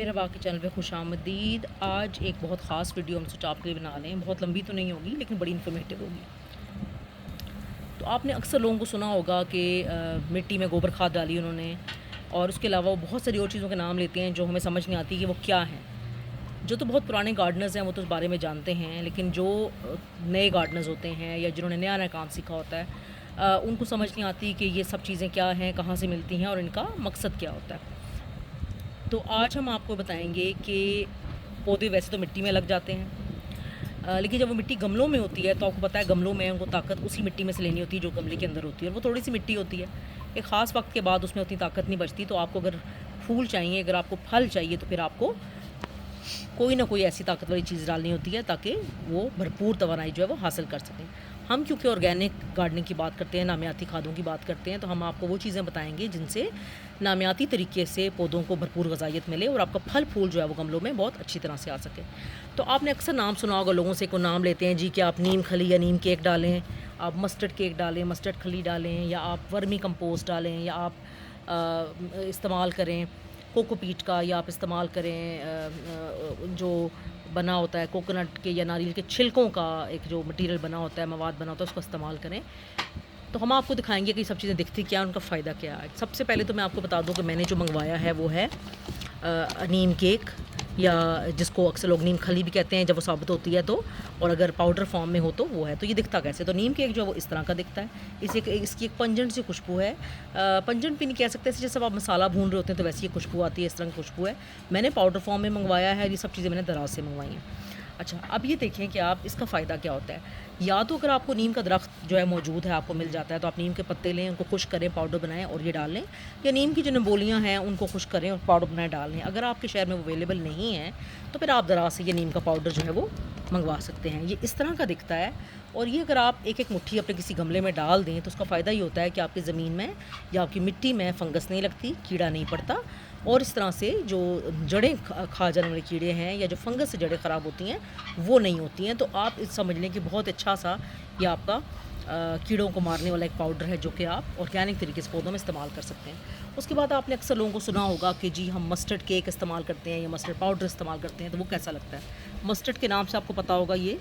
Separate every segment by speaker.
Speaker 1: मेरा बाकी चैनल पे खुशामदीद। आज एक बहुत ख़ास वीडियो हम सोचा आपके लिए बना लें। बहुत लंबी तो नहीं होगी लेकिन बड़ी इन्फॉर्मेटिव होगी। तो आपने अक्सर लोगों को सुना होगा कि मिट्टी में गोबर खाद डाली उन्होंने, और उसके अलावा वो बहुत सारी और चीज़ों के नाम लेते हैं जो हमें समझ नहीं आती कि वो क्या हैं। जो तो बहुत पुराने गार्डनर्स हैं वो तो इस बारे में जानते हैं, लेकिन जो नए गार्डनर्स होते हैं या जिन्होंने नया नया काम सीखा होता है, उनको समझ नहीं आती कि ये सब चीज़ें क्या हैं, कहाँ से मिलती हैं और इनका मकसद क्या होता है। तो आज हम आपको बताएंगे कि पौधे वैसे तो मिट्टी में लग जाते हैं, लेकिन जब वो मिट्टी गमलों में होती है तो आपको पता है गमलों में उनको ताकत उसी मिट्टी में से लेनी होती है जो गमले के अंदर होती है, और वो थोड़ी सी मिट्टी होती है। एक ख़ास वक्त के बाद उसमें उतनी ताकत नहीं बचती। तो आपको अगर फूल चाहिए, अगर आपको फल चाहिए, तो फिर आपको कोई ना कोई ऐसी ताकत वाली चीज़ डालनी होती है ताकि वो भरपूर तवानाई जो है वो हासिल कर सकें। हम क्योंकि ऑर्गेनिक गार्डनिंग की बात करते हैं, नामियाती खादों की बात करते हैं, तो हम आपको वो चीज़ें बताएंगे जिनसे नामियाती तरीके से पौधों को भरपूर ग़िज़ाइयत मिले और आपका फल फूल जो है वो गमलों में बहुत अच्छी तरह से आ सके। तो आपने अक्सर नाम सुना होगा, लोगों से को नाम लेते हैं जी कि आप नीम खली या नीम केक डालें, आप मस्टर्ड केक डालें, मस्टर्ड खली डालें, या आप वर्मी कंपोस्ट डालें, या आप इस्तेमाल करें कोकोपीट का, या आप इस्तेमाल करें जो बना होता है कोकोनट के या नारियल के छिलकों का, एक जो मटेरियल बना होता है, मवाद बना होता है, उसको इस्तेमाल करें। तो हम आपको दिखाएंगे कि सब चीज़ें दिखती क्या, उनका फ़ायदा क्या है। सबसे पहले तो मैं आपको बता दूं कि मैंने जो मंगवाया है वो है नीम केक, या जिसको अक्सर लोग नीम खली भी कहते हैं जब वो साबुत होती है तो, और अगर पाउडर फॉर्म में हो तो वो है। तो ये दिखता कैसे, तो नीम केक जो है वो इस तरह का दिखता है। इसकी एक पंजेंट सी खुशबू है, पंजेंट भी नहीं कह सकते, जैसे आप मसाला भून रहे होते हैं तो वैसी ये खुशबू आती है, इस तरह की खुशबू है। मैंने पाउडर फॉर्म में मंगवाया है, ये सब चीज़ें मैंने दराज से मंगवाई हैं। अच्छा, अब ये देखें कि आप इसका फ़ायदा क्या होता है। या तो अगर आपको नीम का दरख्त जो है मौजूद है, आपको मिल जाता है, तो आप नीम के पत्ते लें, उनको खुश्क करें, पाउडर बनाएं और ये डाल लें, या नीम की जो नबोलियाँ हैं उनको खुश्क करें और पाउडर बनाए डाल लें। अगर आपके शहर में वो अवेलेबल नहीं है तो फिर आप दराज से ये नीम का पाउडर जो है वो मंगवा सकते हैं। ये इस तरह का दिखता है, और ये अगर आप एक एक मुट्ठी अपने किसी गमले में डाल दें तो उसका फ़ायदा ये होता है कि आपकी ज़मीन में या आपकी मिट्टी में फंगस नहीं लगती, कीड़ा नहीं पड़ता, और इस तरह से जो जड़ें खा जाने वाले कीड़े हैं या जो फंगस से जड़ें ख़राब होती हैं वो नहीं होती हैं। तो आप इस समझ लें कि बहुत अच्छा सा ये आपका कीड़ों को मारने वाला एक पाउडर है जो कि आप ऑर्गेनिक तरीके से पौधों में इस्तेमाल कर सकते हैं। उसके बाद आपने अक्सर लोगों को सुना होगा कि जी हम मस्टर्ड केक इस्तेमाल करते हैं या मस्टर्ड पाउडर इस्तेमाल करते हैं, तो वो कैसा लगता है। मस्टर्ड के नाम से आपको पता होगा ये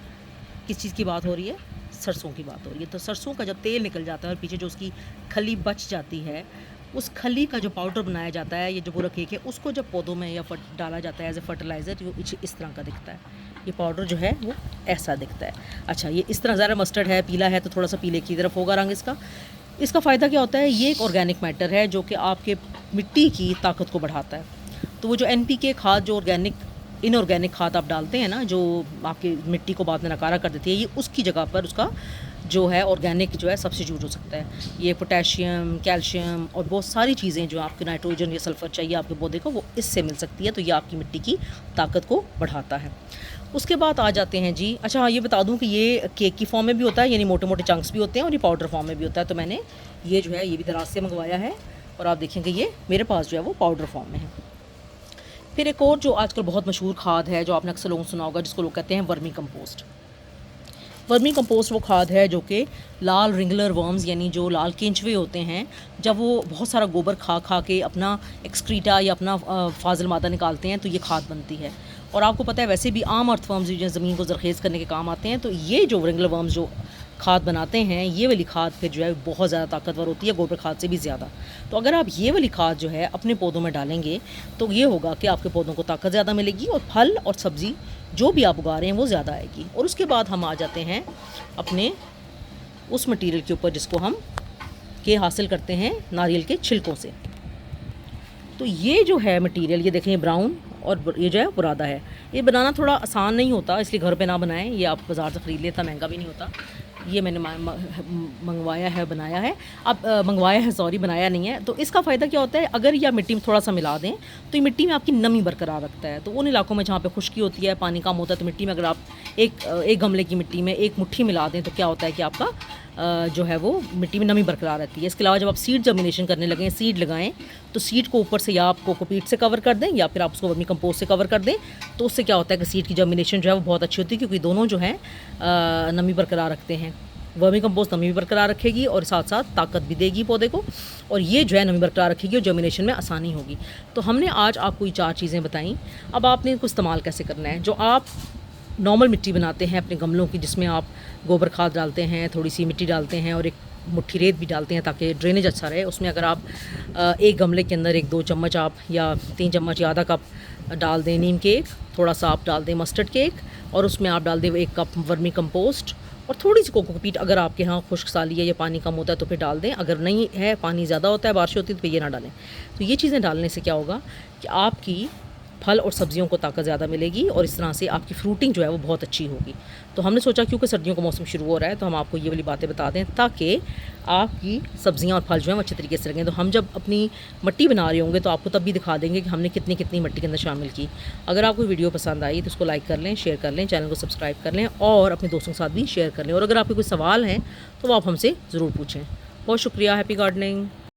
Speaker 1: किस चीज़ की बात हो रही है, सरसों की बात हो रही है। तो सरसों का जब तेल निकल जाता है और पीछे जो उसकी खली बच जाती है, उस खली का जो पाउडर बनाया जाता है, ये जो पूरा केक है, उसको जब पौधों में या डाला जाता है एज ए फर्टिलाइज़र, तो वो इस तरह का दिखता है। ये पाउडर जो है वो ऐसा दिखता है। अच्छा, ये इस तरह ज़रा मस्टर्ड है, पीला है तो थोड़ा सा पीले की तरफ होगा रंग इसका। इसका फ़ायदा क्या होता है, ये एक ऑर्गेनिक मैटर है जो कि आपके मिट्टी की ताकत को बढ़ाता है। तो वो जो NPK खाद, जो इनऑर्गेनिक खाद आप डालते हैं ना, जो आपकी मिट्टी को बाद में नकारा कर देती है, ये उसकी जगह पर उसका जो है ऑर्गेनिक जो है सब्स्टिट्यूट हो सकता है। ये पोटेशियम, कैल्शियम और बहुत सारी चीज़ें जो आपके नाइट्रोजन या सल्फ़र चाहिए आपके पौधे को, वो इससे मिल सकती है। तो ये आपकी मिट्टी की ताकत को बढ़ाता है। उसके बाद आ जाते हैं जी, अच्छा हाँ, ये बता दूं कि ये केक की फॉर्म में भी होता है, यानी मोटे मोटे चंक्स भी होते हैं, और ये पाउडर फॉर्म में भी होता है। तो मैंने ये जो है ये भी दराज से मंगवाया है, और आप देखेंगे ये मेरे पास जो है वो पाउडर फॉर्म में है। फिर एक और जो आजकल बहुत मशहूर खाद है जो आपने अक्सर लोगों को सुना होगा, जिसको लोग कहते हैं वर्मी कंपोस्ट। वर्मी कंपोस्ट वो खाद है जो कि लाल रिंगुलर वर्म्स, यानी जो लाल केंचुए होते हैं, जब वो बहुत सारा गोबर खा खा के अपना एक्सक्रीटा या अपना फाजिल मादा निकालते हैं तो ये खाद बनती है। और आपको पता है वैसे भी आम अर्थवर्म्स जो ज़मीन को ज़रखेज़ करने के काम आते हैं, तो ये जो रिंगुलर वर्म्स जो खाद बनाते हैं, ये वाली खाद फिर जो है बहुत ज़्यादा ताकतवर होती है, गोबर खाद से भी ज़्यादा। तो अगर आप ये वाली खाद जो है अपने पौधों में डालेंगे तो ये होगा कि आपके पौधों को ताकत ज़्यादा मिलेगी और फल और सब्ज़ी जो भी आप उगा रहे हैं वो ज़्यादा आएगी। और उसके बाद हम आ जाते हैं अपने उस मटेरियल के ऊपर जिसको हम हासिल करते हैं नारियल के छिलकों से। तो ये जो है मटेरियल, ये देखें ब्राउन, और ये जो है बुरादा है। ये बनाना थोड़ा आसान नहीं होता, इसलिए घर पे ना बनाएं, ये आप बाज़ार से ख़रीद लें, इतना महंगा भी नहीं होता। ये मैंने मंगवाया है, बनाया है, अब मंगवाया है, सॉरी, बनाया नहीं है। तो इसका फ़ायदा क्या होता है, अगर या मिट्टी में थोड़ा सा मिला दें तो ये मिट्टी में आपकी नमी बरकरार रखता है। तो उन इलाकों में जहाँ पे खुश्की होती है, पानी कम होता है, तो मिट्टी में अगर आप एक गमले की मिट्टी में एक मुट्ठी मिला दें तो क्या होता है कि आपका जो है वो मिट्टी में नमी बरकरार रहती है। इसके अलावा जब आप सीड जर्मिनेशन करने लगें, सीड लगाएं, तो सीड को ऊपर से या आप कोकोपीट से कवर कर दें या फिर आप उसको वर्मी कंपोस्ट से कवर कर दें। तो उससे क्या होता है कि सीड की जर्मिनेशन जो है वो बहुत अच्छी होती है, क्योंकि दोनों जो है नमी बरकरार रखते हैं वर्मी कंपोस्ट नमी भी बरकरार रखेगी और साथ साथ ताकत भी देगी पौधे को, और ये जो है नमी बरकरार रखेगी और जर्मिनेशन में आसानी होगी। तो हमने आज आपको ये 4 चीज़ें बताई। अब आपने इनको इस्तेमाल कैसे करना है। जो आप नॉर्मल मिट्टी बनाते हैं अपने गमलों की, जिसमें आप गोबर खाद डालते हैं, थोड़ी सी मिट्टी डालते हैं और एक मुट्ठी रेत भी डालते हैं ताकि ड्रेनेज अच्छा रहे, उसमें अगर आप एक गमले के अंदर 1-2 चम्मच आप या 3 चम्मच या आधा कप डाल दें नीम केक, थोड़ा सा आप डाल दें मस्टर्ड केक, और उसमें आप डाल दें 1 कप वर्मी कंपोस्ट और थोड़ी सी कोकोपीट। अगर आपके यहाँ खुश्क साली है या पानी कम होता है तो फिर डाल दें, अगर नहीं है पानी ज़्यादा होता है, बारिश होती है, तो फिर ये ना डालें। तो ये चीज़ें डालने से क्या होगा कि आपकी फल और सब्जियों को ताकत ज़्यादा मिलेगी और इस तरह से आपकी फ्रूटिंग जो है वो बहुत अच्छी होगी। तो हमने सोचा क्योंकि सर्दियों का मौसम शुरू हो रहा है तो हम आपको ये वाली बातें बता दें ताकि आपकी सब्जियां और फल जो हैं वो अच्छे तरीके से लगें। तो हम जब अपनी मिट्टी बना रहे होंगे तो आपको तब भी दिखा देंगे कि हमने कितनी कितनी मिट्टी के अंदर शामिल की। अगर आपको वीडियो पसंद आई तो उसको लाइक कर लें, शेयर कर लें, चैनल को सब्सक्राइब कर लें और अपने दोस्तों के साथ भी शेयर कर लें। और अगर आपके कोई सवाल हैं तो वो आप हमसे ज़रूर पूछें। बहुत शुक्रिया। Happy gardening.